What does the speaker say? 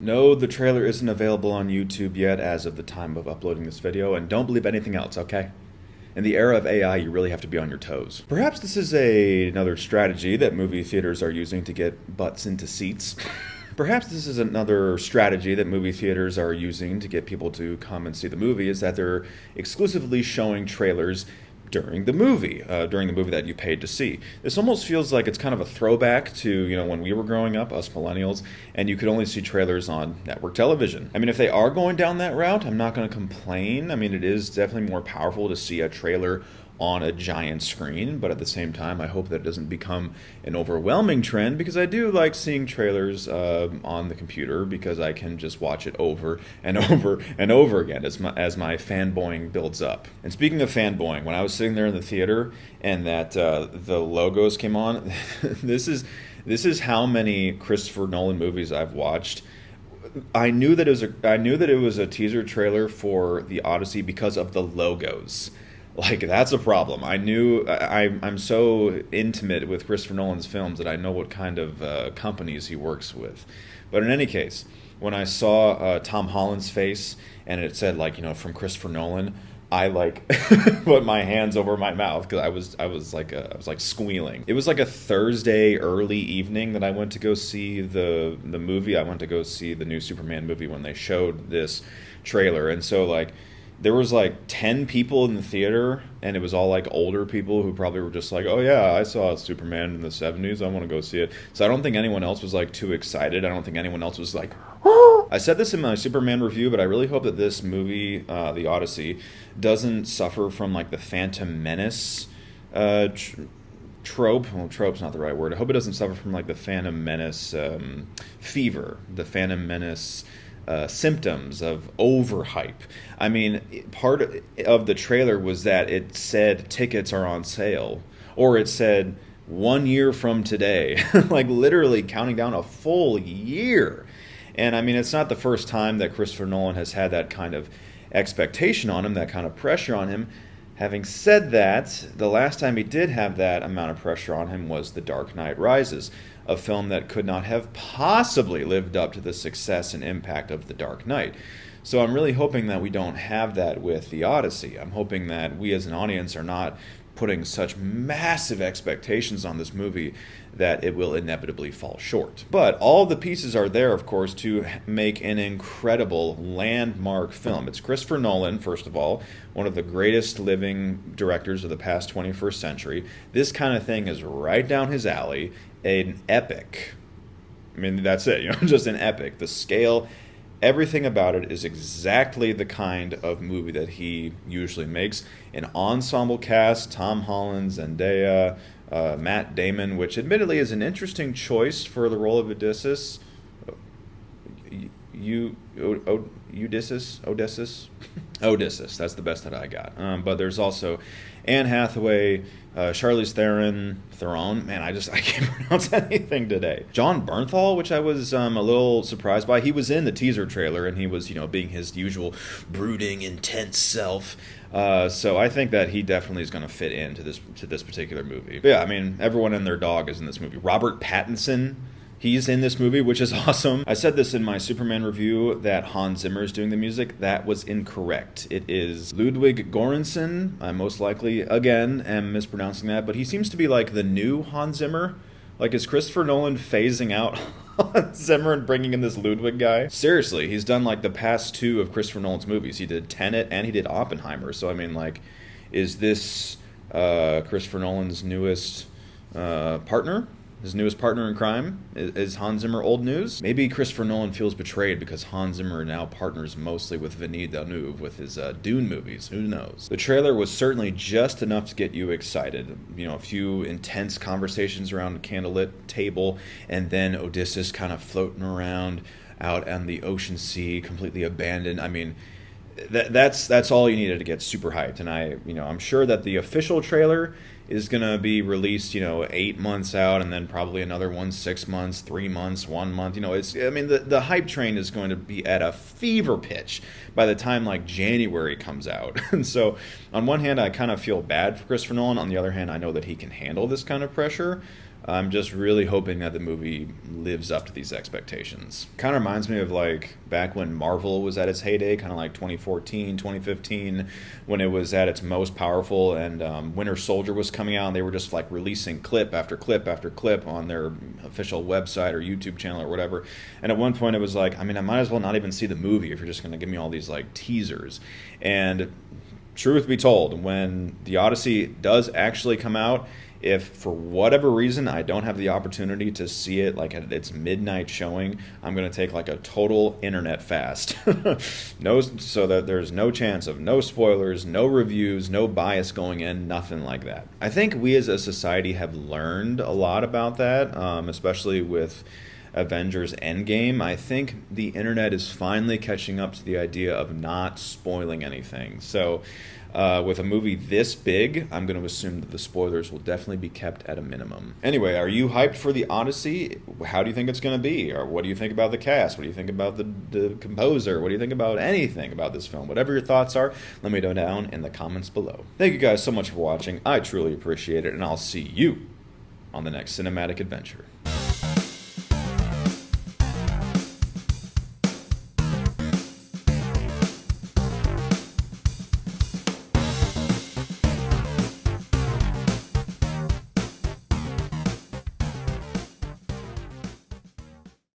No, the trailer isn't available on YouTube yet as of the time of uploading this video, and don't believe anything else, okay? In the era of AI, you really have to be on your toes. Perhaps this is another strategy that movie theaters are using to get butts into seats. Perhaps this is another strategy that movie theaters are using to get people to come and see the movie, is that they're exclusively showing trailers during the movie that you paid to see. This almost feels like it's kind of a throwback to, when we were growing up, us millennials, and you could only see trailers on network television. I mean, if they are going down that route, I'm not going to complain. I mean, it is definitely more powerful to see a trailer on a giant screen, but at the same time, I hope that it doesn't become an overwhelming trend, because I do like seeing trailers on the computer, because I can just watch it over and over and over again as my fanboying builds up. And speaking of fanboying, when I was sitting there in the theater and that the logos came on, this is how many Christopher Nolan movies I've watched. I knew that it was a teaser trailer for the Odyssey because of the logos. Like, that's a problem. I'm so intimate with Christopher Nolan's films that I know what kind of companies he works with. But in any case, when I saw Tom Holland's face and it said, from Christopher Nolan, I put my hands over my mouth because I was like squealing. It was like a Thursday early evening that I went to go see the movie. I went to go see the new Superman movie when they showed this trailer, and so there was 10 people in the theater, and it was all older people who probably were just oh yeah, I saw Superman in the 70s, I want to go see it. So I don't think anyone else was too excited. I don't think anyone else was I said this in my Superman review, but I really hope that this movie, The Odyssey, doesn't suffer from the Phantom Menace trope. Well, trope's not the right word. I hope it doesn't suffer from the Phantom Menace fever, the Phantom Menace symptoms of overhype. I mean, part of the trailer was that it said tickets are on sale, or it said 1 year from today, literally counting down a full year. And I mean, it's not the first time that Christopher Nolan has had that kind of expectation on him, that kind of pressure on him. Having said that, the last time he did have that amount of pressure on him was The Dark Knight Rises, a film that could not have possibly lived up to the success and impact of The Dark Knight. So I'm really hoping that we don't have that with The Odyssey. I'm hoping that we as an audience are not putting such massive expectations on this movie that it will inevitably fall short. But all the pieces are there, of course, to make an incredible landmark film. It's Christopher Nolan, first of all, one of the greatest living directors of the past 21st century. This kind of thing is right down his alley. An epic. I mean, that's it, just an epic. The scale, everything about it is exactly the kind of movie that he usually makes. An ensemble cast: Tom Holland, Zendaya, Matt Damon, which admittedly is an interesting choice for the role of Odysseus. Odysseus. That's the best that I got. But there's also Anne Hathaway, Charlize Theron. Man, I can't pronounce anything today. John Bernthal, which I was a little surprised by. He was in the teaser trailer, and he was, being his usual brooding, intense self. So I think that he definitely is going to fit into this particular movie. But yeah, I mean, everyone and their dog is in this movie. Robert Pattinson, he's in this movie, which is awesome. I said this in my Superman review that Hans Zimmer is doing the music. That was incorrect. It is Ludwig Göransson. I most likely, again, am mispronouncing that, but he seems to be the new Hans Zimmer. Is Christopher Nolan phasing out Hans Zimmer and bringing in this Ludwig guy? Seriously, he's done the past two of Christopher Nolan's movies. He did Tenet and he did Oppenheimer. So I mean, is this Christopher Nolan's newest partner? His newest partner in crime? Is Hans Zimmer old news? Maybe Christopher Nolan feels betrayed because Hans Zimmer now partners mostly with Denis Villeneuve with his Dune movies. Who knows? The trailer was certainly just enough to get you excited. A few intense conversations around a candlelit table, and then Odysseus kind of floating around out on the ocean sea, completely abandoned. I mean, that's all you needed to get super hyped. And I'm sure that the official trailer is going to be released, 8 months out, and then probably another one 6 months, 3 months, 1 month. The hype train is going to be at a fever pitch by the time January comes out. And so on one hand, I kind of feel bad for Christopher Nolan. On the other hand, I know that he can handle this kind of pressure. I'm just really hoping that the movie lives up to these expectations. Kind of reminds me of like back when Marvel was at its heyday, kind of like 2014, 2015, when it was at its most powerful, and Winter Soldier was coming out, and they were just like releasing clip after clip after clip on their official website or YouTube channel or whatever. And at one point it was like, I mean, I might as well not even see the movie if you're just going to give me all these like teasers. And truth be told, when the Odyssey does actually come out, if for whatever reason I don't have the opportunity to see it like at its midnight showing, I'm going to take like a total internet fast. No, so that there's no chance of no spoilers, no reviews, no bias going in, nothing like that. I think we as a society have learned a lot about that, especially with Avengers Endgame. I think the internet is finally catching up to the idea of not spoiling anything. So with a movie this big, I'm going to assume that the spoilers will definitely be kept at a minimum. Anyway, are you hyped for the Odyssey? How do you think it's going to be? Or what do you think about the cast? What do you think about the composer? What do you think about anything about this film? Whatever your thoughts are, let me know down in the comments below. Thank you guys so much for watching. I truly appreciate it, and I'll see you on the next cinematic adventure.